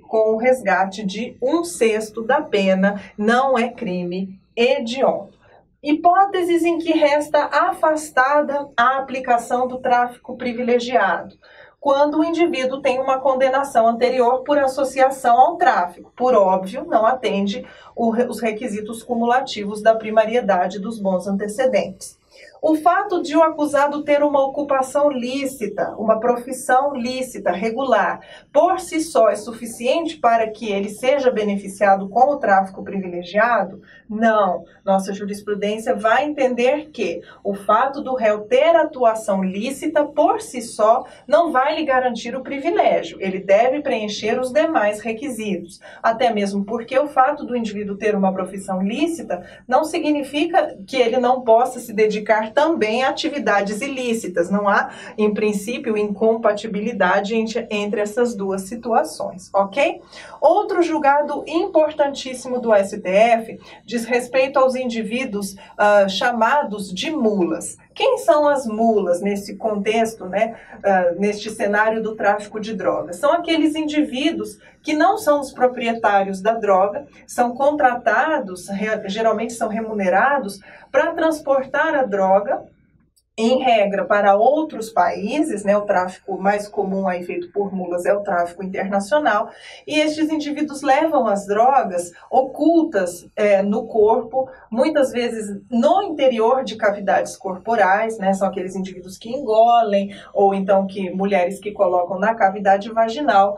com o resgate de 1/6 da pena, não é crime hediondo. Hipóteses em que resta afastada a aplicação do tráfico privilegiado. Quando o indivíduo tem uma condenação anterior por associação ao tráfico. Por óbvio, não atende os requisitos cumulativos da primariedade dos bons antecedentes. O fato de o acusado ter uma ocupação lícita, uma profissão lícita, regular, por si só é suficiente para que ele seja beneficiado com o tráfico privilegiado? Não. Nossa jurisprudência vai entender que o fato do réu ter atuação lícita por si só não vai lhe garantir o privilégio. Ele deve preencher os demais requisitos. Até mesmo porque o fato do indivíduo ter uma profissão lícita não significa que ele não possa se dedicar praticar também atividades ilícitas. Não há, em princípio, incompatibilidade entre essas duas situações, ok? Outro julgado importantíssimo do STF diz respeito aos indivíduos chamados de mulas. Quem são as mulas nesse contexto, né, neste cenário do tráfico de drogas? São aqueles indivíduos que não são os proprietários da droga, são contratados, geralmente são remunerados, para transportar a droga, em regra, para outros países, né? O tráfico mais comum aí feito por mulas é o tráfico internacional, e estes indivíduos levam as drogas ocultas no corpo, muitas vezes no interior de cavidades corporais, né? São aqueles indivíduos que engolem, ou então mulheres que colocam na cavidade vaginal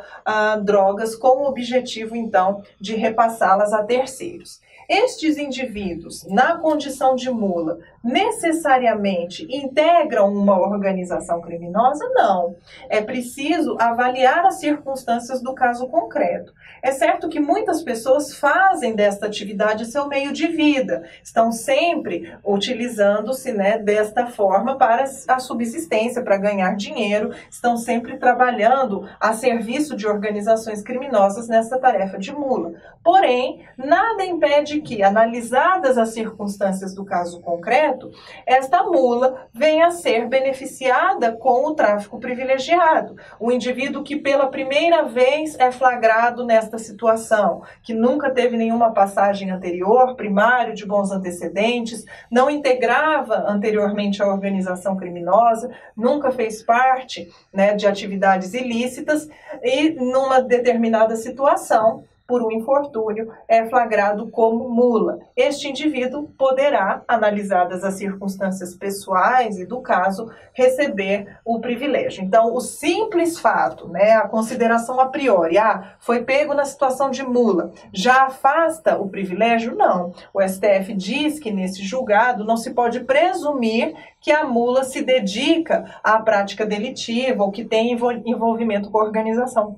drogas com o objetivo, então, de repassá-las a terceiros. Estes indivíduos, na condição de mula, necessariamente integram uma organização criminosa? Não. É preciso avaliar as circunstâncias do caso concreto. É certo que muitas pessoas fazem desta atividade seu meio de vida, estão sempre utilizando-se, né, desta forma para a subsistência, para ganhar dinheiro, estão sempre trabalhando a serviço de organizações criminosas nessa tarefa de mula. Porém, nada impede que, analisadas as circunstâncias do caso concreto, esta mula venha a ser beneficiada com o tráfico privilegiado. O indivíduo que pela primeira vez é flagrado nesta situação, que nunca teve nenhuma passagem anterior, primário, de bons antecedentes, não integrava anteriormente a organização criminosa, nunca fez parte, né, de atividades ilícitas e numa determinada situação, por um infortúnio, é flagrado como mula. Este indivíduo poderá, analisadas as circunstâncias pessoais e do caso, receber o privilégio. Então, o simples fato, né, a consideração a priori, foi pego na situação de mula, já afasta o privilégio? Não. O STF diz que nesse julgado não se pode presumir que a mula se dedica à prática delitiva ou que tem envolvimento com a organização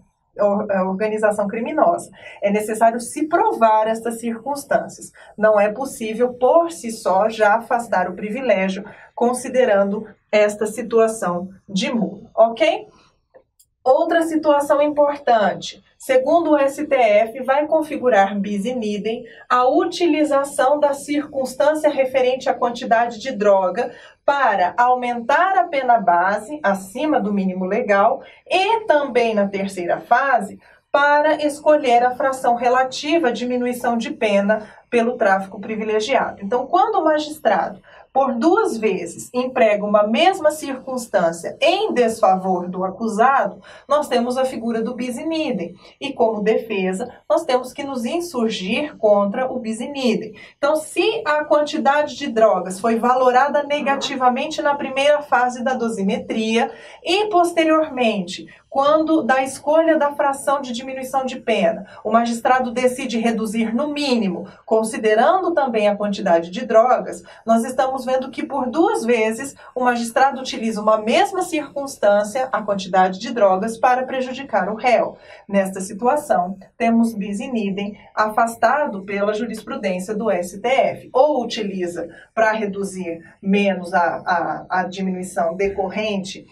criminosa. É necessário se provar estas circunstâncias. Não é possível, por si só, já afastar o privilégio, considerando esta situação de mula, ok? Outra situação importante. Segundo o STF, vai configurar bis in idem a utilização da circunstância referente à quantidade de droga para aumentar a pena base, acima do mínimo legal, e também na terceira fase, para escolher a fração relativa à diminuição de pena pelo tráfico privilegiado. Então, quando o magistrado, por duas vezes, emprega uma mesma circunstância em desfavor do acusado, nós temos a figura do bis in idem. E como defesa, nós temos que nos insurgir contra o bis in idem. Então, se a quantidade de drogas foi valorada negativamente na primeira fase da dosimetria e, posteriormente, quando da escolha da fração de diminuição de pena, o magistrado decide reduzir no mínimo, considerando também a quantidade de drogas, nós estamos vendo que por duas vezes o magistrado utiliza uma mesma circunstância, a quantidade de drogas, para prejudicar o réu. Nesta situação, temos bis in idem afastado pela jurisprudência do STF. Ou utiliza para reduzir menos a diminuição decorrente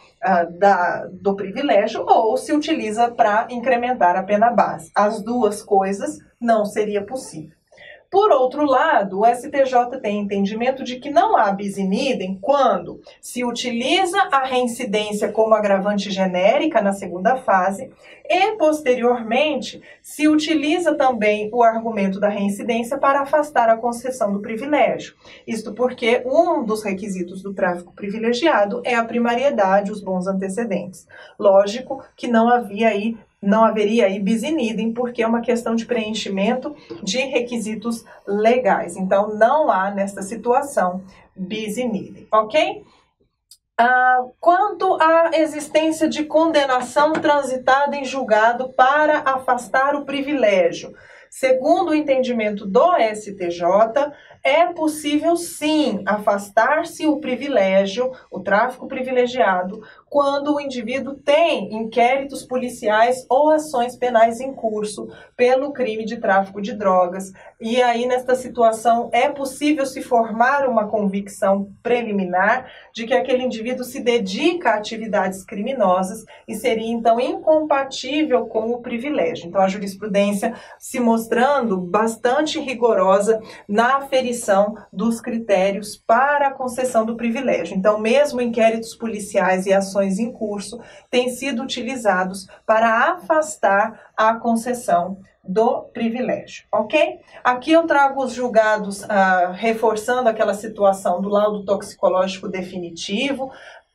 do privilégio, ou se utiliza para incrementar a pena base. As duas coisas não seria possível. Por outro lado, o STJ tem entendimento de que não há bis in idem quando se utiliza a reincidência como agravante genérica na segunda fase e, posteriormente, se utiliza também o argumento da reincidência para afastar a concessão do privilégio. Isto porque um dos requisitos do tráfico privilegiado é a primariedade, os bons antecedentes. Lógico que não haveria aí bis in idem, porque é uma questão de preenchimento de requisitos legais. Então, não há, nesta situação, bis in idem, ok? Quanto à existência de condenação transitada em julgado para afastar o privilégio, segundo o entendimento do STJ, é possível sim afastar-se o privilégio, o tráfico privilegiado, quando o indivíduo tem inquéritos policiais ou ações penais em curso pelo crime de tráfico de drogas. E aí, nesta situação, é possível se formar uma convicção preliminar de que aquele indivíduo se dedica a atividades criminosas e seria, então, incompatível com o privilégio. Então, a jurisprudência se mostrando bastante rigorosa na aferição dos critérios para a concessão do privilégio. Então, mesmo inquéritos policiais e ações em curso têm sido utilizados para afastar a concessão do privilégio, ok? Aqui eu trago os julgados reforçando aquela situação do laudo toxicológico definitivo,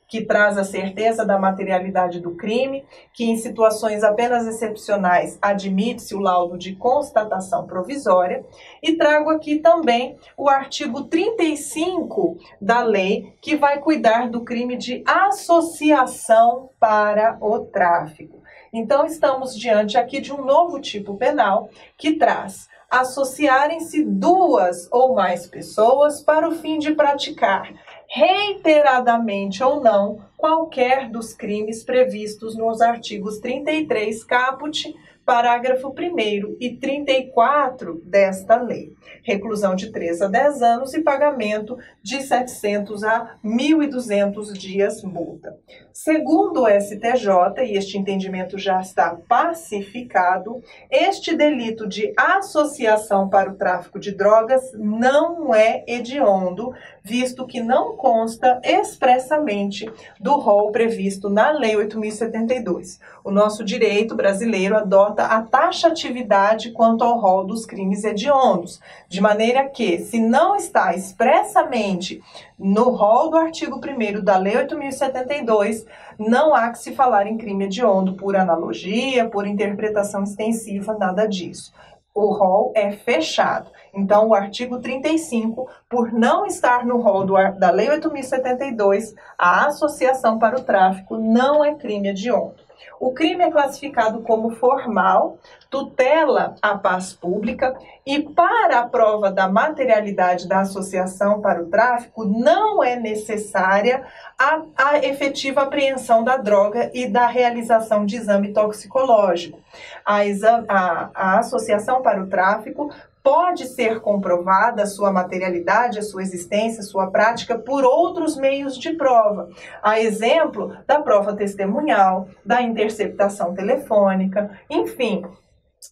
que traz a certeza da materialidade do crime, que em situações apenas excepcionais admite-se o laudo de constatação provisória, e trago aqui também o artigo 35 da lei, que vai cuidar do crime de associação para o tráfico. Então, estamos diante aqui de um novo tipo penal que traz associarem-se duas ou mais pessoas para o fim de praticar, reiteradamente ou não, qualquer dos crimes previstos nos artigos 33 caput, parágrafo 1º e 34 desta lei. Reclusão de 3 a 10 anos e pagamento de 700 a 1.200 dias multa. Segundo o STJ, e este entendimento já está pacificado, este delito de associação para o tráfico de drogas não é hediondo, visto que não consta expressamente do rol previsto na Lei 8.072. O nosso direito brasileiro adota a taxatividade quanto ao rol dos crimes hediondos, de maneira que, se não está expressamente no rol do artigo 1º da Lei 8.072, não há que se falar em crime hediondo por analogia, por interpretação extensiva, nada disso. O rol é fechado. Então, o artigo 35, por não estar no rol da Lei 8.072, a associação para o tráfico não é crime hediondo. O crime é classificado como formal, tutela a paz pública e, para a prova da materialidade da associação para o tráfico, não é necessária a efetiva apreensão da droga e da realização de exame toxicológico. A associação para o tráfico pode ser comprovada a sua materialidade, a sua existência, a sua prática por outros meios de prova. A exemplo da prova testemunhal, da interceptação telefônica, enfim.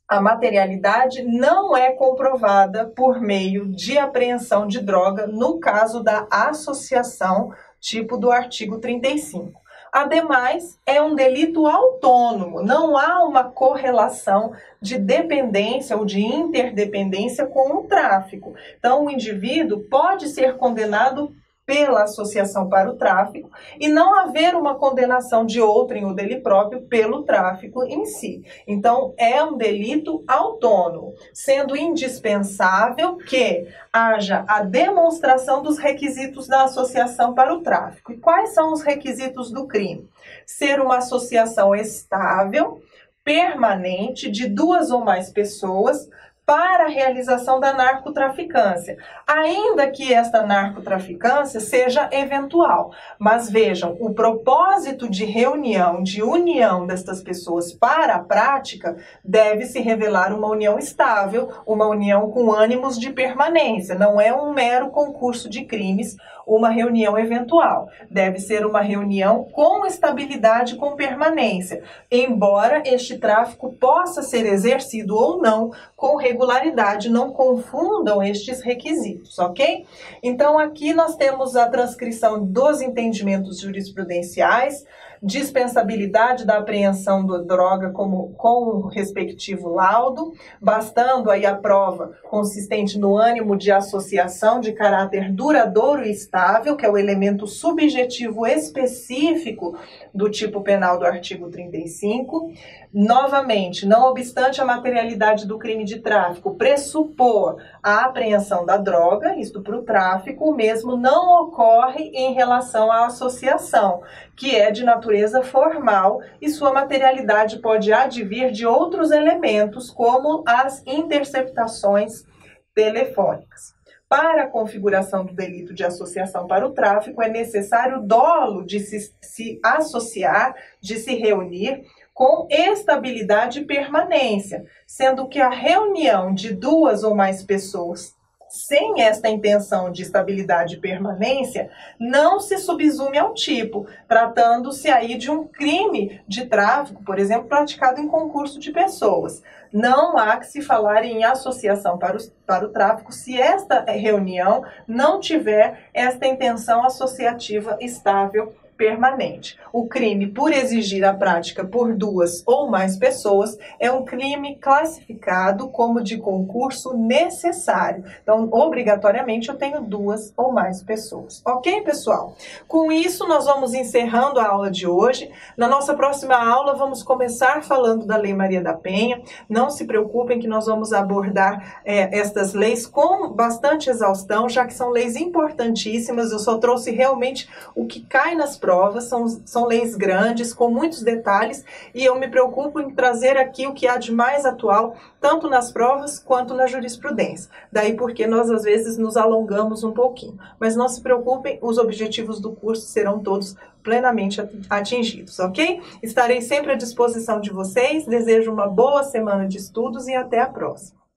A materialidade não é comprovada por meio de apreensão de droga no caso da associação, tipo do artigo 35. Ademais, é um delito autônomo, não há uma correlação de dependência ou de interdependência com o tráfico. Então, o indivíduo pode ser condenado pela associação para o tráfico e não haver uma condenação de outrem ou dele próprio pelo tráfico em si. Então, é um delito autônomo, sendo indispensável que haja a demonstração dos requisitos da associação para o tráfico. E quais são os requisitos do crime? Ser uma associação estável, permanente, de duas ou mais pessoas, para a realização da narcotraficância, ainda que esta narcotraficância seja eventual. Mas vejam, o propósito de reunião, de união destas pessoas para a prática, deve se revelar uma união estável, uma união com ânimos de permanência, não é um mero concurso de crimes, uma reunião eventual. Deve ser uma reunião com estabilidade, com permanência, embora este tráfico possa ser exercido ou não com regularidade, não confundam estes requisitos, ok? Então, aqui nós temos a transcrição dos entendimentos jurisprudenciais, dispensabilidade da apreensão da droga com o respectivo laudo, bastando aí a prova consistente no ânimo de associação de caráter duradouro e estável, que é o elemento subjetivo específico do tipo penal do artigo 35. Novamente, não obstante a materialidade do crime de tráfico pressupor a apreensão da droga, isto para o tráfico, o mesmo não ocorre em relação à associação, que é de natureza formal e sua materialidade pode advir de outros elementos, como as interceptações telefônicas. Para a configuração do delito de associação para o tráfico, é necessário dolo de se associar, de se reunir com estabilidade e permanência, sendo que a reunião de duas ou mais pessoas sem esta intenção de estabilidade e permanência não se subsume ao tipo, tratando-se aí de um crime de tráfico, por exemplo, praticado em concurso de pessoas. Não há que se falar em associação para o tráfico se esta reunião não tiver esta intenção associativa estável permanente. O crime por exigir a prática por duas ou mais pessoas é um crime classificado como de concurso necessário. Então, obrigatoriamente, eu tenho duas ou mais pessoas. Ok, pessoal? Com isso, nós vamos encerrando a aula de hoje. Na nossa próxima aula, vamos começar falando da Lei Maria da Penha. Não se preocupem que nós vamos abordar estas leis com bastante exaustão, já que são leis importantíssimas. Eu só trouxe realmente o que cai nas provas, são leis grandes, com muitos detalhes, e eu me preocupo em trazer aqui o que há de mais atual, tanto nas provas quanto na jurisprudência. Daí porque nós, às vezes, nos alongamos um pouquinho. Mas não se preocupem, os objetivos do curso serão todos plenamente atingidos, ok? Estarei sempre à disposição de vocês, desejo uma boa semana de estudos e até a próxima.